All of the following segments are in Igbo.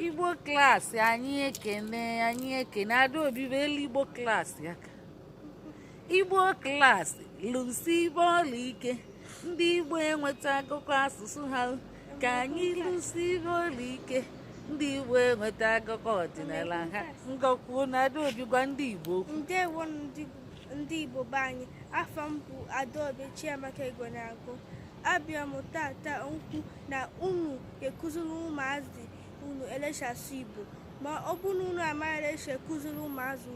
Igbo Klass anyị ekene Adaobi bụ elu Igbo Klass ya ka Igbo Klass lụsi ibe ọla ike ndị Igbo enweta akụkọ asụsụ ha ka anyị lụsi ibe ọla ike ndị Igbo enweta akụkọ ọdịnala ha ngọkwuo na Adaobi gwa ndị Igbo okwu. Ndewo ndị Igbo be anyị, afọ m bụ Adaobi Chiamaka Igwenagụ. Abịa m tata nkwu na unu ekuziri ụmụazị unu eleshasụ Igbo, ma ọ bụ na unu amaghị elesha ekuziri ụmụazị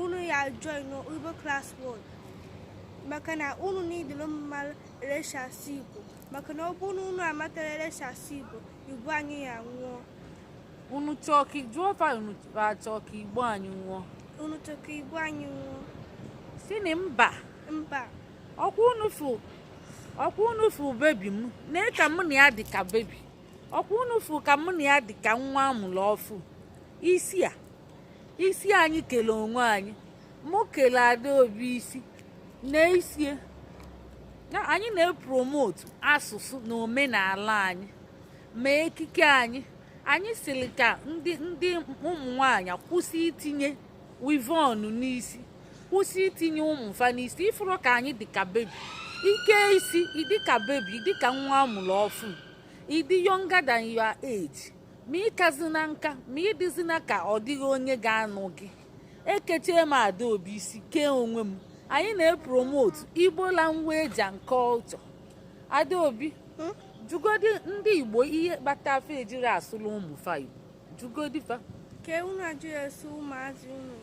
unu ya join Igbo Klass World, maka na unu niile mmadụ eleshasụ Igbo, maka na ọ bụ na unu amatara eleshasụ Igbo anyị ya nwụọ. Unu chọọ ka unu achọ ka Igbo anyị nwụọ. Unu chọọ ka Igbo anyị nwụọ. Si na mba ọkwa unu fụ bebi m na ka mụ na ya dị ka bebi, ọkwa unu fụ ka mụ na ya dị ka nwa amụrụ ọfụ. Isi anyị kele onwe anyị, mụ kele Adaobi isi na isie na anyị na-epromotu asụsụ na omenala anyị ma ekike anyị siri ka ndị ụmụ nwanyị kwụsị itinye wivon n'isi, kwụsị itinye ụmụfa n'isi. Ifuru ka anyị dịka bebi, ike isi ịdịka bebi, ịdịka nwa amụrụ ọfụ, ịdị younger than your age, ma ịkazi na nka ma ịdịzina ka ọ dịghị onye ga-anụ gị. Ekechie m Adaobi isi kee onwe m. Anyị na-epromotu Igbo language and culture. Adaobi jugodi ndị Igbo ihe kpata afọ ejiri asụlụ ụmụfa Igbo, jugodi fa ke unu ajụghị eso ụmụazị unu.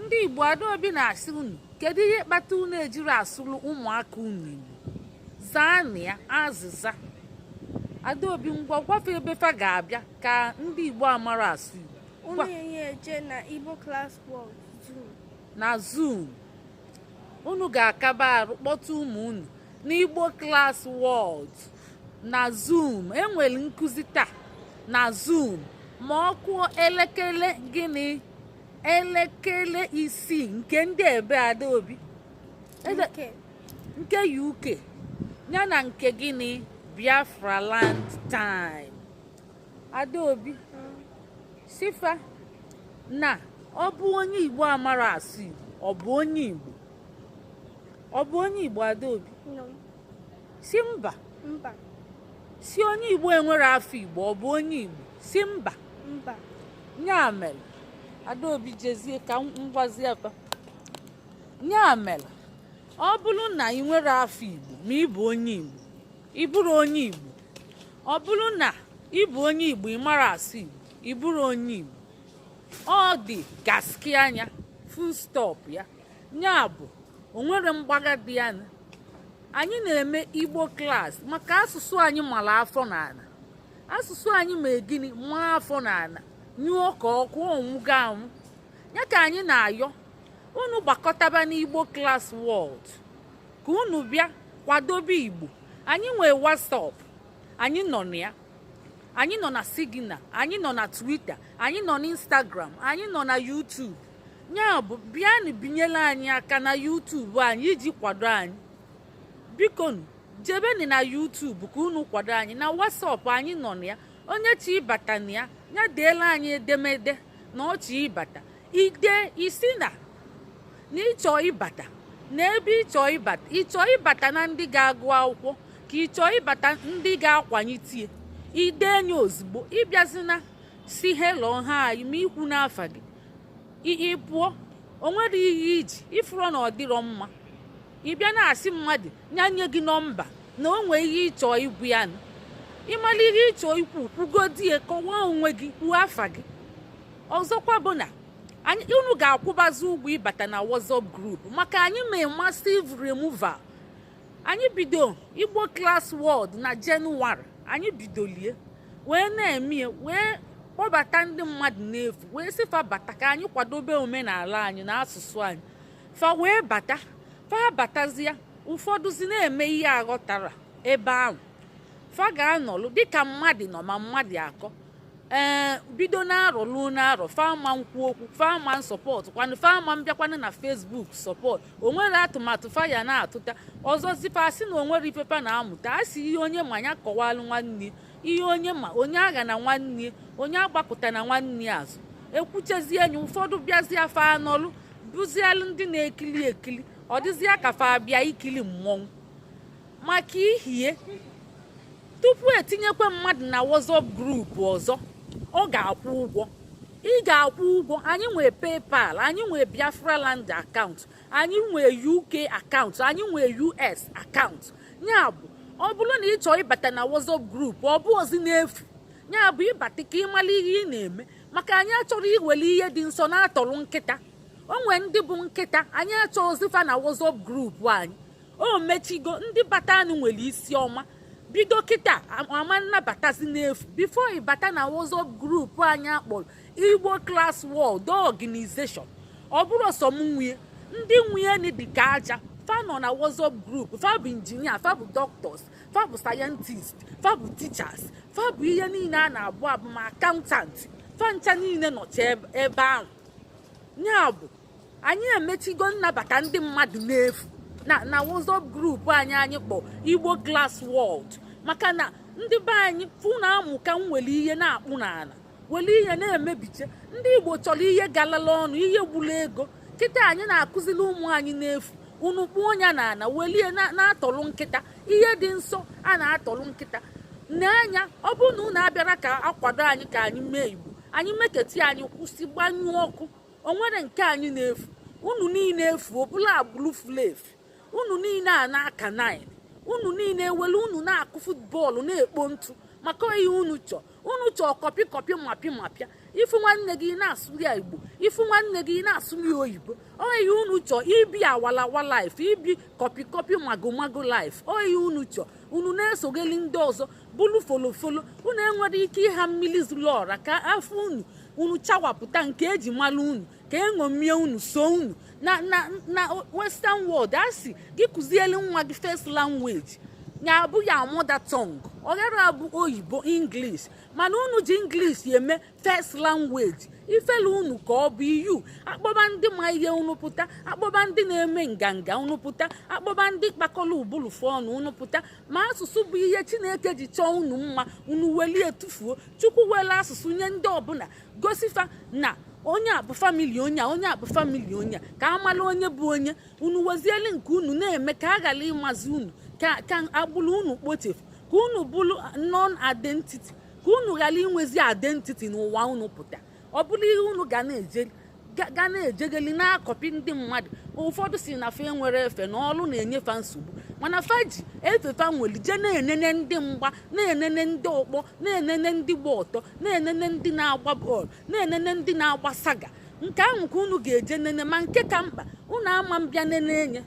Ndị Igbo Adaobi na-asị unu kedu ihe kpata unu ejiri asụlụ ụmụaka unu Igbo? Zaanụ ya azịza. Adaobi ngwa gwafe ebe fa ga-abịa ka ndị Igbo amara asụ Igbo. Unu enye eje na Igbo Klass World na Zoom. Unu ga-akaba arụ kpọta ụmụ unu n'Igbo Klass World na Zoom. Enwere nkụzi taa na Zoom ma ọ kụọ elekere gịnị, elekere 6 nke ndị ebe Adaobi nke UK ya na nke gịnị Biafra land time. Adaobi sifa na ọ bụ onye Igbo amara asụ Igbo, ọ bụ onye Igbo, ọ bụ onye Igbo Adaobi si mba, si onye Igbo enwere afọ Igbo, ọ bụ onye Igbo si mba. Nya mere Adaobi jezie ka ngwazi afa. Nya mere ọ bụrụ na ị nwere afọ Igbo ma ị bụ onye Igbo, ị bụrụ onye Igbo, ọ bụrụ na ị bụ onye Igbo ị mara asụ Igbo, ị bụrụ onye Igbo, ọ dị gaski anya full stop ya. Nya bụ o nwere mgbaga dị ya. Anyị na-eme Igbo Klass maka asụsụ anyị mara afọ n'ala, asụsụ anyị ma gịnị ma afọ n'ala, nyụọ ka ọkụ onwuga anwụ. Ya ka anyị na-ayọ unu gbakọtaba n'Igbo Klass World ka unu bịa kwadobe Igbo. Anyị nwee WhatsApp, anyị nọ na ya, anyị nọ na Signal, anyị nọ na Twitter, anyị nọ na Instagram, anyị nọ na YouTube. Ya bụ bịanụ binyela anyị aka na YouTube anyị iji kwado anyị. Biko jebeni na YouTube ka unu kwado anyị. Na WhatsApp anyị nọ na ya, onye chi ịbata na ya ya deela anyị edemede na ọchị ịbata ide isi na ịchọ ịbata n'ebe ịchọ ịbata na ndị ga-agụ akwụkwọ ka ịchọ ịbata ndị ga-akwanye tie ide enye ozugbo. Ịbịazina si hello ha anyị ma ikwu n'afa gị ịpụọ, o nwere ihe iji ifuru na ọ dịrọ mma. Ịbịa na-asị mmadụ nye gị nọmba na o nwee ihe ịchọ igwu ya, ịmara ihe ịchọ ikwu kwugodie, kọwaa onwe gị, kwuo afa gị. Ọzọkwa bụ na unu ga-akwụbazi ụgwọ ịbata na WhatsApp group maka anyị mee massive removal. Anyị bido Igbo Klass World na Jenụwarị, anyị bidolie wee na-eme wee kpọbata ndị mmadụ n'efu, wee sịfa bata ka anyị kwadobe omenala anyị na asụsụ anyị. Fa wee bata, fa batazie ụfọdụzi na-eme ihe aghọtara ebe ahụ. Fa ga-anọlụ dịka mmadụ nọ ma mmadụ akọ bido na-arọ luo na-arọ fama nkwu okwu, fama nsọpọtụ kwanụ, fama mbịakwanụ na Facebook sọpọtụ. O nwere atụmatụ faya na-atụta ọzọ zifa asị na o nwere ifefa na-amụta, asị ihe onye manya kọwalụ nwanne ihe onye ma onye agha na nwanne onye agbapụta na nwanne azụ ekwuchezie enyi ụfọdụ bịazie afa anọlụ bụzialụ ndị na-ekili ekili ọ dịzịa ka fa abịa ikili mmọnwụ maka ihie tupu etinyekwe mmadụ na WhatsApp grupu ọzọ ọ ga-akwụ ụgwọ ị ga-akwụ ụgwọ anyị nwee PayPal anyị nwee Biafra Land akaụntụ anyị nwee UK akaụntụ anyị nwee US akaụntụ ya bụ ọ bụrụ na ị chọọ ịbata na WhatsApp grupu ọ bụ ozi n'efu ya bụ ịbata ka ịmala ihe ị na-eme maka anyị achọrọ iwere ihe dị nsọ na-atọrọ nkịta o nwee ndị bụ nkịta anyị achọ ozifa na WhatsApp grupu anyị o mechigo ndị bata anụ nwere isi ọma bido kịta ama nnabatazi n'efu bifo ịbata na WhatsApp grupu anyị akpọrọ Igbo Klass World Organization ọ bụrụ sọ m nwunye ndị nwunye dị ka aja fa nọ na WhatsApp grupu fa bụ injinia fa bụ doctors fa bụ sayentist fa bụ teachers fa bụ ihe niile a na-abụ abụ ma akaụntantị fa ncha niile nọcha ebe ahụ ya bụ anyị emechigo nnabata ndị mmadụ n'efu na WhatsApp grupu anyị kpọ Igbo Klass World maka na ndị be anyị fụ na amụka nwere ihe na-akpụ n'ala were ihe na-emebiche ndị Igbo chọrọ ihe galala ọnụ ihe gburu ego kịta anyị na-akụziri ụmụ anyị n'efu unu kpuo onye na ana welie na-atọrọ nkịta ihe dị nsọ a na-atọrọ nkịta n'anya ọ bụrụ na unu abịara ka akwado anyị ka anyị mee Igbo anyị meketi anyị kwụsị gbanyụọ ọkụ o nwere nke anyị na-efu unu niile efu ọbụla agbụrụ flefu unu niile a na-aka 9 unu niile ewere unu na-akụ futbọọlụ na-ekpo ntụ maka ihe unu chọọ kọpị mapịa ifu nwanne gị na-asụli Igbo ifu nwanne gị na-asụli oyibo oyi unu chọọ ibi awalawa life ibi kọpị magomago life oyi unu chọọ unu na-esogeli ndị ọzọ bụrụ folofolo unu enwere ike ịha mmiri zuru ọra ka afọ unu chawapụta nke eji malụ unu ka eṅomie unu so unu na western world asị gị kụzielu nwa gị first language ya abụ ya mother tongue ọ gara abụ oyibo English mana unu ji English eme first language ifelu unu ka ọ bụ iyu akpọba ndị ma ihe unu pụta akpọba ndị na-eme nganga unu pụta akpọba ndị kpakọrọ ụbụrụ fọnụ unu pụta ma asụsụ bụ ihe Chineke ji chọọ unu mma unu welie tufuo Chukwu wele asụsụ nye ndị ọbụla gosifa na onye a bụ famili onye a bụ famili onye a ka amala onye bụ onye unu wezieli nke unu na-eme ka a ghara ịmazi unu ka agbụrụ unu kpochefu ka unu bụrụ non-identity ka unu ghara inwezi identity n'ụwa unu pụta ọ bụrụ ihe unu ga na-ejegeli na-akọpị ndị mmadụ ụfọdụ si na fa enwere efe na ọrụ na-enyefa nsogbu mana fa ji efefa nwere je na-enene ndị mgba na-enene ndị ọkpọ na-enene ndị gba ọtọ na-enene ndị na-agba bọọlụ na-enene ndị na-agba saga nke ahụ ka unu ga-eje nene ma nke ka mkpa unu ama mbịa nene enye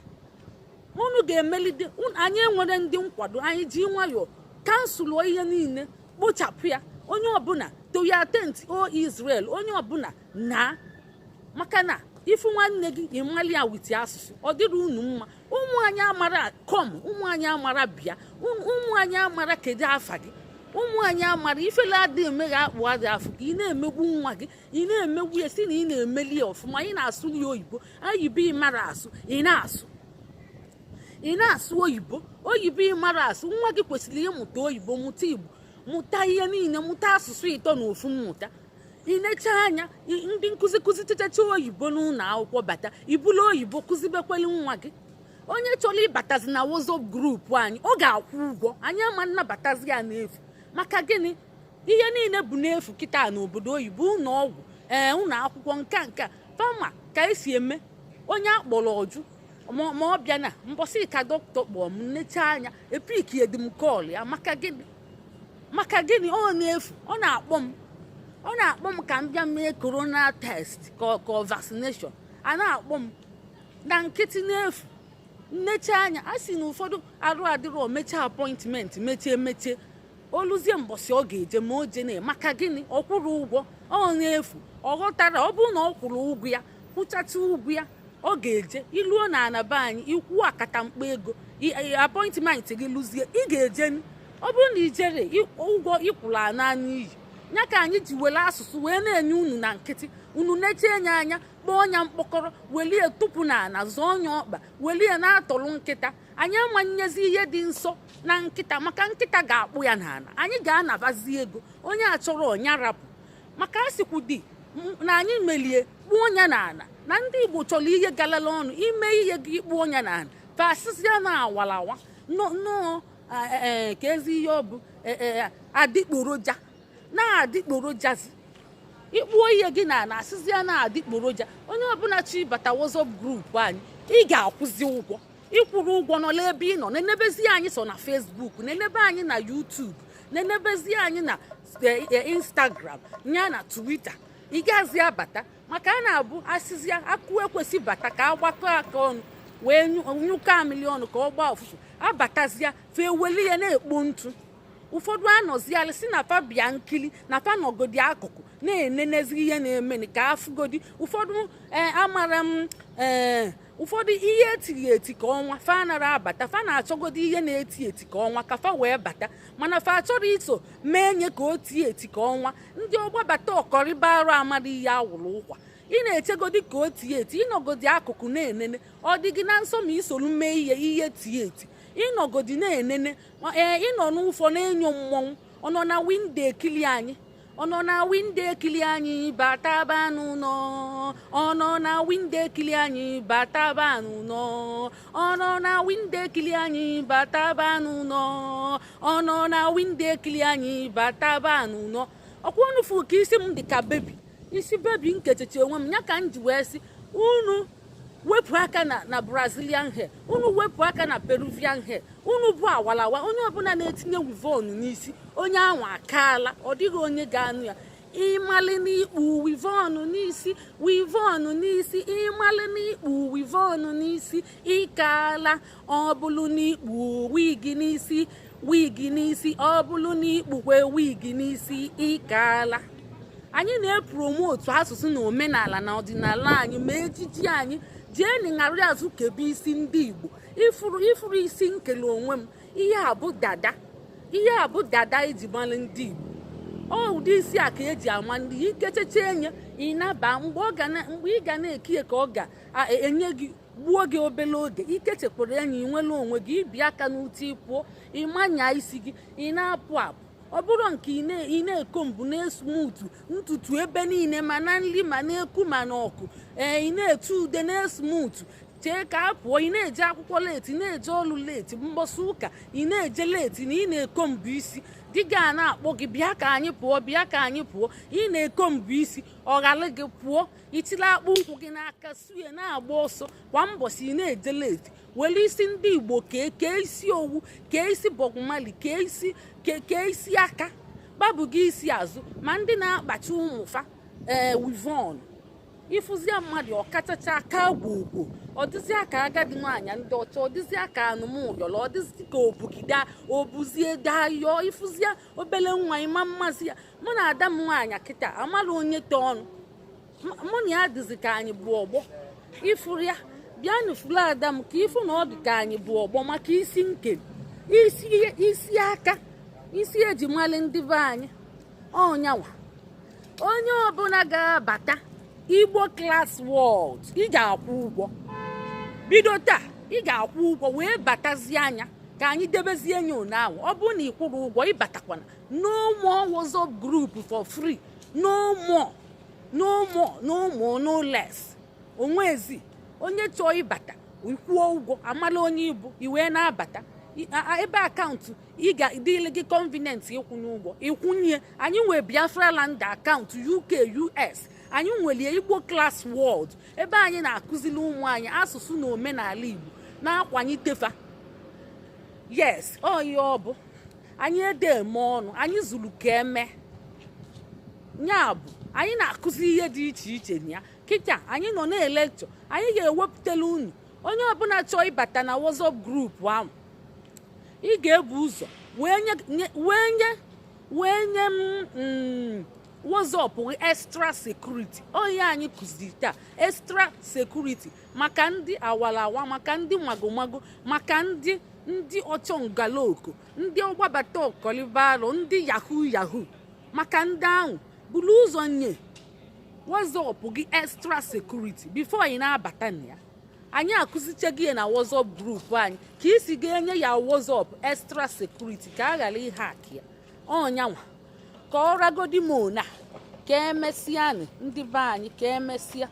unu ga-emelite anyị enwere ndị nkwado anyị ji nwayọọ kansụlụ ihe niile kpochapụ ya onye ọbụla toya tent o Israel onye ọbụla na maka na ifu nwanne gị ịmali ya witi asụsụ ọ dịrị unu mma ụmụ anyị amara kom ụmụ anyị amara bịa ụmụ anyị amara kedu afa gị ụmụ anyị amara ifele adịghị emeghe akpụ adị afọ ka ị na-emegbu nwa gị ị na-emegbu ya si na ị na-emeli ya ọfụma ị na-asụli ya oyibo oyibo ịmara asụ ị na-asụ oyibo ịmara asụ nwa gị kwesịrị ịmụta oyibo mụta Igbo mụta ihe niile mụta asụsụ ịtọ na ofu mmụta ị na-eche anya ndị nkụzi techacha oyibo n'ụlọ akwụkwọ bata ibulu oyibo kụzibekweli nwa gị onye chọrọ ịbatazi na WhatsApp grupu anyị ọ ga-akwụ ụgwọ anyị ama nnabatazi ya n'efu maka gịnị ihe niile bụ n'efu kịta n'obodo oyibo ụlọ ọgwụ ụlọ akwụkwọ nka fama ka esi eme onye akpọrọ ọjụ ma ọ bịa na mbọsị ka dọkịta kpọọ m nnecha anya epiki edimkọl ya maka gịnị ọ na-efu ọ na-akpọ m ka m bịa mee corona test ka vaccination a na-akpọ m na nkịtị n'efu nnecha anya a sị na ụfọdụ arụ adịrọ mecha appointment mechie oluzie mbọsị ọ ga-eje ma o jene maka gịnị ọ kwụrụ ụgwọ ọ na-efu ọ ghọtara ọ bụrụ na ọ kwụrụ ụgwọ ya kwụchacha ụgwọ ya ọ ga-eje iluo na anaba anyị ikwu akatamkpa ego appointment gị lụzie ị ga-eje ọ bụrụ na ijere ụgwọ ịkwụrụ ana n'iyi ya ka anyị ji were asụsụ wee na-enye unu na nkịtị unu na-eche enye anya kpọọ ọnya mkpọkọrọ welie tupu na ana zọọ ọnya ọkpa welie na-atọrụ nkịta anyị amanyezi ihe dị nsọ na nkịta maka nkịta ga-akpụ ya n'ala anyị ga-anabazi ego onye achọrọ ọnya rapụ maka asikwudi na anyị melie kpụọ ọnya n'ala na ndị Igbo chọrọ ihe galala ọnụ ime ihe gị kpụọ ọnya n'ala fasịsịa na awalawa nnọọ ka ezi ihe ọ bụ adịkporoja na-adịkporojazi ịkpụọ ihe gị na asịzịa na-adịkporoja onye ọbụla chi bata WhatsApp grupu anyị ị ga-akwụzi ụgwọ ịkwụrụ ụgwọ nọ n'ebe ị nọ nenebezi anyị so na Facebook nenebe anyị na YouTube nenebezi anyị na Instagram ya na Twitter ị gazi abata maka a na-abụ asịzịa akụ ekwesị bata ka agbakọ aka ọnụ wee nyụka miliọnụ ka ọ gbaa ọfụfụ abatazịa fe weli ya na-ekpo ntụ ụfọdụ anọzialị si na fa bịa nkili na fa nọgodi akụkụ na-enenezi ihe na-emeni ka afụgodi ụfọdụ amara m ụfọdụ ihe etiri eti ka ọnwa fa nara abata fa na-achọgodi ihe na-eti eti ka ọnwa ka fa wee bata mana fa achọrọ iso mee nye ka o tie eti ka ọnwa ndị ọgbabata ọkọrịba arụ amara ihe awụrụ ụkwa ị na-echegodi ka o tie eti ịnọgodi akụkụ na-enene ọ dị gị na nsọ ma isoro mee ihe tie eti ịnọgodi na-enene ịnọ n'ụfọ na-enyo mmọnwụ ọnọ na windo ekili anyị ọnọ na windo ekili anyị bataba n'ụlọ ọnọ na windo ekili anyị bataba n'ụlọ ọnọ na windo ekili anyị bataba n'ụlọ ọnọ na windo ekili anyị bataba n'ụlọ ọkwa onufu ka isi m dị ka bebi isi bebi nkechechi onwe m ya ka m ji wee sị unu wepụ aka na Brazilian hair unu wepụ aka na Peruvian hair unu bụ awalawa onye ọbụla na-etinye wivon n'isi onye anwa akaala ọ dịghị onye ga-anụ ya ịmalị n'ikpu wivon n'isi ịmalị n'ikpu wivon n'isi ịkaala ọ bụlụ n'ikpu wigi n'isi ọ bụlụ n'ikpukwe wigi n'isi ịkaala anyị na-epromotu asụsụ na omenala na ọdịnala anyị ma ejiji anyị jeeni ṅarị azụ kebe isi ndị Igbo ifuru isi nkele onwe m ihe a bụ dada eji mara ndị Igbo ọ ụdị isi a ka eji ama ndị ikecheche enye ịnaba mgbe ị ga na-ekie ka ọ ga-enye gị gbuo gị obere oge ikechekwara enyi nwere onwe gị ibi aka n'uti pụọ ịmanya isi gị ị na-apụ apụ ọ bụrụ nke ị na-eko mbụ na-esmutu ntutu ebe niile ma na nri ma na-eku ma na ọkụ ị na-etu ude na-esmutu chee ka a pụọ ị na-eje akwụkwọ leti na-eje ọlụ leti mbọsị ụka ị na-eje leti na ị na-eko mbụ isi di gị a na-akpọ gị bịa ka anyị pụọ ị na-eko mbụ isi ọghalị gị pụọ itila akpụ ụkwụ gị n'aka sue na-agba ọsọ kwa mbọsị ị na-eje leti were isi ndị Igbo kee isi owu kee isi bọgụmali kee isi aka babụ gị isi azụ ma ndị na-akpacha ụmụfa wivon ịfụzia mmadụ ọkachacha aka gwogwo ọdịzi aka agadi nwaanyị ndị ọcha ọdịzi aka anụmụyọrọ ọdịzi ka obugide obuzie dayọọ ịfụzia obele nwa ịma mmazi ya mụ na ada m nwaanyị kịta amara onye te ọnụ mụ na ya dịzi ka anyị bụ ọgbọ ịfụrụ ya bịa n'ifuru ada m ka ịfụ na ọ dị ka anyị bụ ọgbọ maka isi nke isi aka isi eji mali ndị be anyị ọnyanwa onye ọbụla ga-abata Igbo Klass World ị ga-akwụ ụgwọ bido taa ị ga-akwụ ụgwọ wee batazie anya ka anyị debezie nye ụnyaahụ ọ bụrụ na ị kwụrụ ụgwọ ịbatakwana no more WhatsApp group for free no more no less onwezi onye chọọ ịbata ikwuo ụgwọ amala onye ibu iwee na-abata ebe akaụntụ ị ga-adịle gị convenient ịkwụnye ụgwọ ịkwụnye anyị nwee Biafra Land akaụntụ UK US anyị nwere Igbo Klass World ebe anyị na-akụziri ụmụ anyị asụsụ na omenala Igbo na-akwanyitefa yes ọ ihe ọ bụ anyị ede eme ọnụ anyị zuru ka eme ya bụ anyị na-akụzi ihe dị iche iche na ya kịta anyị nọ na-elekchọ anyị ga-ewepụtala unu onye ọbụla chọọ ịbata na WhatsApp group ahụ ị ga-ebu ụzọ wee nye m WhatsApp extra security onye anyị kụziri taa extra security maka ndị awalawa maka ndị magomago maka ndị ọchọ ngaloko ndị ọgbabata ọkọlibalụ ndị yahoo maka ndị ahụ buru ụzọ nye WhatsApp gị extra security before ị na-abata na ya. Anyị akụzichaghị ya na WhatsApp group anyị ka isi ga-enye ya WhatsApp extra security ka a ghara ịhak ya ọnyanwa ka ọ ragodi mona ka emesịa ndị be anyị ka emesịa